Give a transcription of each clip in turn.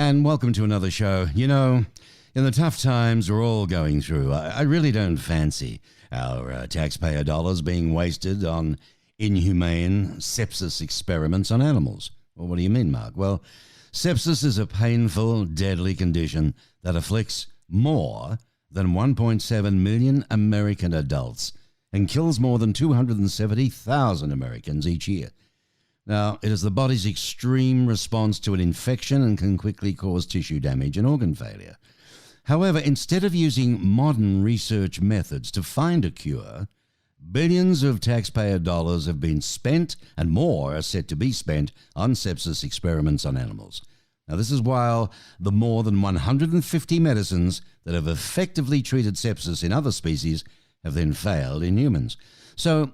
and welcome to another show. You know, in the tough times we're all going through, I really don't fancy our taxpayer dollars being wasted on inhumane sepsis experiments on animals. Well, what do you mean, Mark? Well, sepsis is a painful, deadly condition that afflicts more than 1.7 million American adults and kills more than 270,000 Americans each year. Now, it is the body's extreme response to an infection and can quickly cause tissue damage and organ failure. However, instead of using modern research methods to find a cure, billions of taxpayer dollars have been spent, and more are set to be spent, on sepsis experiments on animals. Now, this is while the more than 150 medicines that have effectively treated sepsis in other species have then failed in humans. So,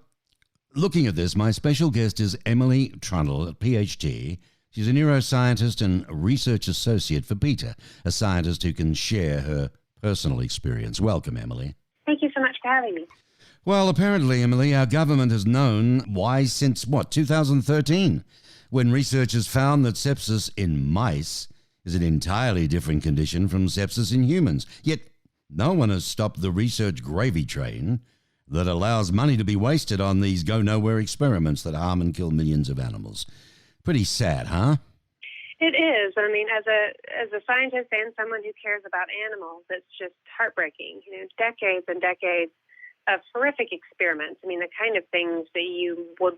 looking at this, my special guest is Emily Trunnell, PhD. She's a neuroscientist and research associate for PETA, a scientist who can share her personal experience. Welcome, Emily. Thank you so much for having me. Well, apparently, Emily, our government has known why since, 2013, when researchers found that sepsis in mice is an entirely different condition from sepsis in humans. Yet, no one has stopped the research gravy train that allows money to be wasted on these go-nowhere experiments that harm and kill millions of animals. Pretty sad, huh? It is. I mean, as a scientist and someone who cares about animals, it's just heartbreaking. You know, decades and decades of horrific experiments. I mean, the kind of things that you would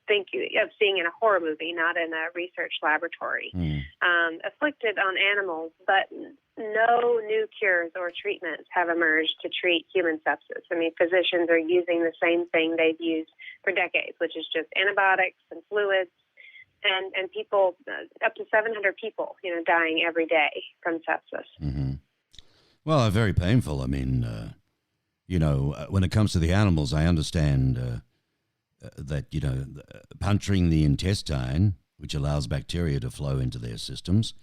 think of seeing in a horror movie, not in a research laboratory. Afflicted on animals, but no new cures or treatments have emerged to treat human sepsis. I mean, physicians are using the same thing they've used for decades, which is just antibiotics and fluids, and people, up to 700 people, dying every day from sepsis. Mm-hmm. Well, very painful. I mean, when it comes to the animals, I understand that, puncturing the intestine, which allows bacteria to flow into their systems,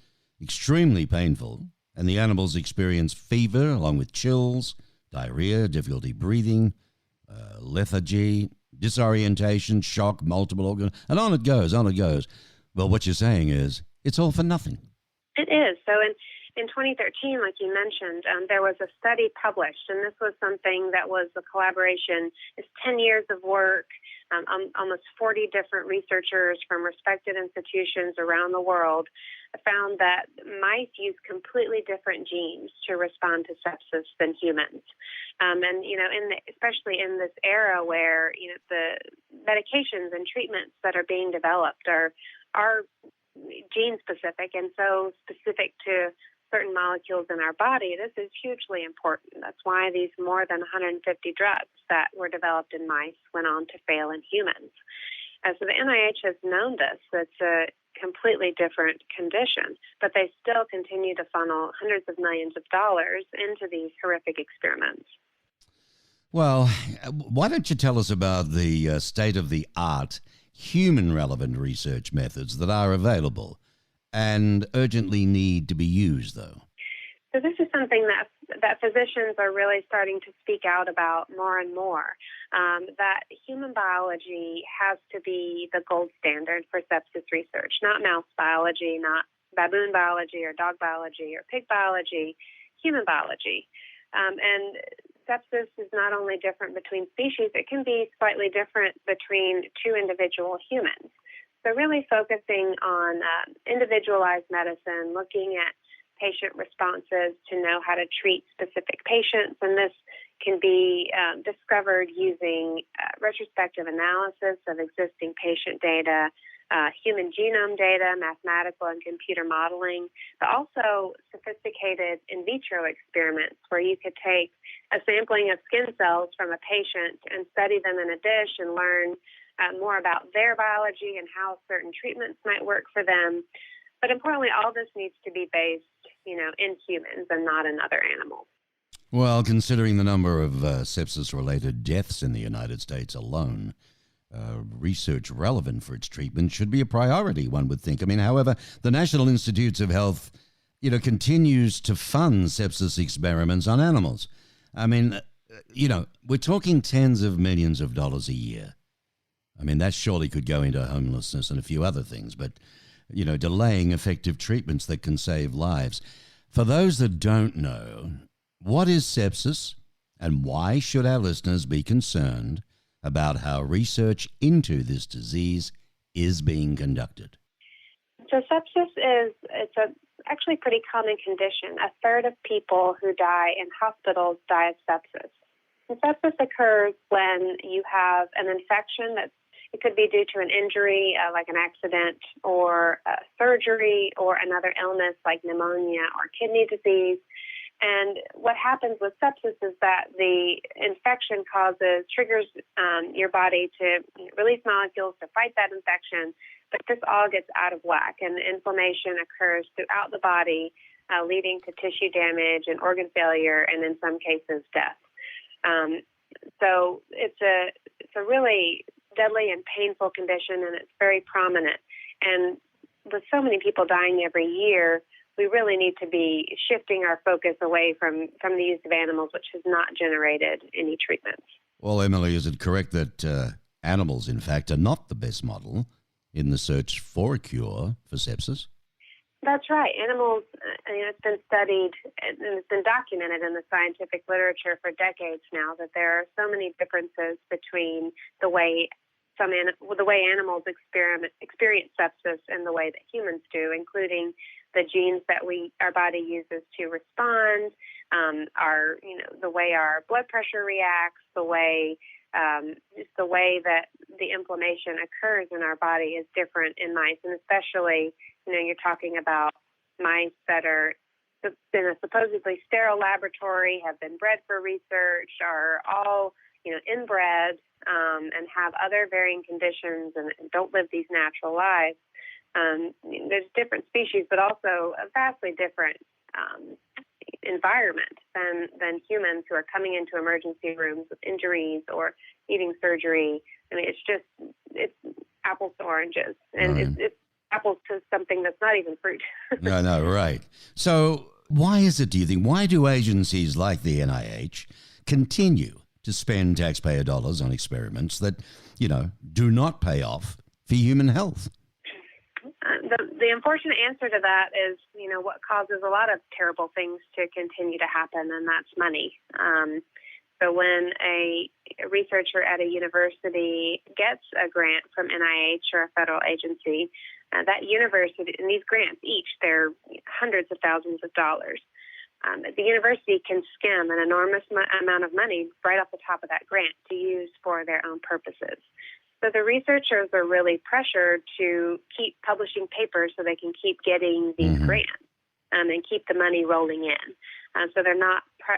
extremely painful. And the animals experience fever along with chills, diarrhea, difficulty breathing, lethargy, disorientation, shock, multiple organ, and on it goes, on it goes. Well, what you're saying is it's all for nothing. It is. So in 2013, like you mentioned, there was a study published, and this was something that was a collaboration. It's 10 years of work, almost 40 different researchers from respected institutions around the world found that mice use completely different genes to respond to sepsis than humans. Especially in this era where, the medications and treatments that are being developed are gene specific, and so specific to certain molecules in our body. This is hugely important. That's why these more than 150 drugs that were developed in mice went on to fail in humans. So the NIH has known this. It's a completely different condition, but they still continue to funnel hundreds of millions of dollars into these horrific experiments. Well, why don't you tell us about the state-of-the-art human-relevant research methods that are available and urgently need to be used, though? So this is something that physicians are really starting to speak out about more and more, that human biology has to be the gold standard for sepsis research, not mouse biology, not baboon biology or dog biology or pig biology, human biology. And sepsis is not only different between species, it can be slightly different between two individual humans. So really focusing on individualized medicine, looking at patient responses to know how to treat specific patients, and this can be discovered using retrospective analysis of existing patient data, human genome data, mathematical and computer modeling, but also sophisticated in vitro experiments where you could take a sampling of skin cells from a patient and study them in a dish and learn more about their biology and how certain treatments might work for them. But importantly, all this needs to be based, in humans and not in other animals. Well, considering the number of sepsis-related deaths in the United States alone, research relevant for its treatment should be a priority, one would think. I mean, however, the National Institutes of Health, continues to fund sepsis experiments on animals. I mean, we're talking tens of millions of dollars a year. I mean, that surely could go into homelessness and a few other things, but delaying effective treatments that can save lives. For those that don't know, what is sepsis and why should our listeners be concerned about how research into this disease is being conducted? So sepsis it's a actually pretty common condition. A third of people who die in hospitals die of sepsis. And sepsis occurs when you have an infection it could be due to an injury, like an accident, or surgery, or another illness like pneumonia or kidney disease. And what happens with sepsis is that the infection triggers your body to release molecules to fight that infection, but this all gets out of whack, and inflammation occurs throughout the body, leading to tissue damage and organ failure, and in some cases, death. So it's a really deadly and painful condition, and it's very prominent. And with so many people dying every year, we really need to be shifting our focus away from the use of animals, which has not generated any treatments. Well, Emily, is it correct that animals, in fact, are not the best model in the search for a cure for sepsis? That's right. Animals, it's been studied and it's been documented in the scientific literature for decades now that there are so many differences between the way animals experience sepsis and the way that humans do, including the genes that our body uses to respond, the way our blood pressure reacts, the way that the inflammation occurs in our body is different in mice, and especially, you're talking about mice that are in a supposedly sterile laboratory, have been bred for research, are all, inbred, and have other varying conditions and don't live these natural lives. There's different species, but also a vastly different environment than humans who are coming into emergency rooms with injuries or needing surgery. I mean, it's apples to oranges, and Right. it's apples to something that's not even fruit. No, right. So why is it, do you think, why do agencies like the NIH continue to spend taxpayer dollars on experiments that, do not pay off for human health? The unfortunate answer to that is, what causes a lot of terrible things to continue to happen, and that's money. So when a researcher at a university gets a grant from NIH or a federal agency, that university, and these grants each, they're hundreds of thousands of dollars. The university can skim an enormous amount of money right off the top of that grant to use for their own purposes. So the researchers are really pressured to keep publishing papers so they can keep getting these grants and keep the money rolling in. So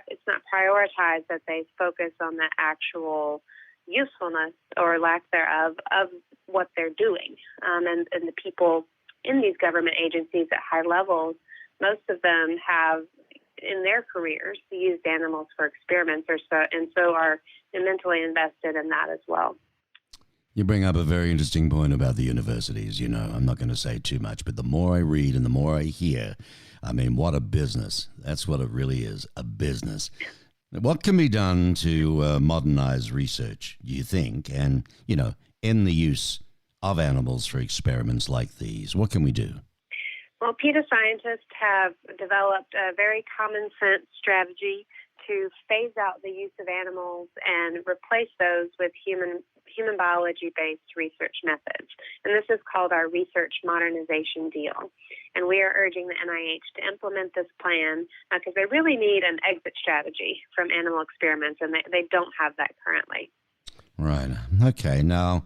it's not prioritized that they focus on the actual usefulness or lack thereof of what they're doing. And the people in these government agencies at high levels, most of them have in their careers used animals for experiments and so are mentally invested in that as well. You bring up a very interesting point about the universities. I'm not going to say too much, but the more I read and the more I hear, what a business. That's what it really is, a business. What can be done to modernize research, do you think, and, end the use of animals for experiments like these? What can we do? Well, PETA scientists have developed a very common sense strategy to phase out the use of animals and replace those with human biology-based research methods. And this is called our research modernization deal. And we are urging the NIH to implement this plan because they really need an exit strategy from animal experiments, and they don't have that currently. Right. Okay. Now,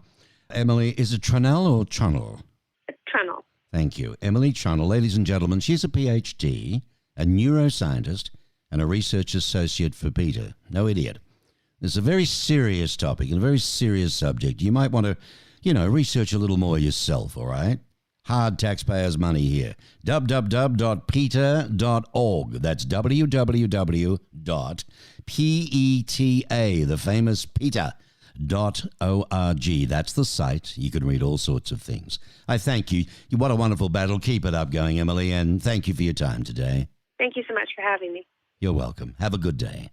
Emily, is it Trunnell or Trunnell? It's Trunnell. Thank you. Emily Trunnell, ladies and gentlemen, she's a PhD, a neuroscientist, and a research associate for PETA. No idiot. It's a very serious topic and a very serious subject. You might want to, research a little more yourself, all right? Hard taxpayers' money here. www.peta.org. That's www.PETA, the famous PETA.org. That's the site. You can read all sorts of things. I thank you. What a wonderful battle. Keep it up going, Emily, and thank you for your time today. Thank you so much for having me. You're welcome. Have a good day.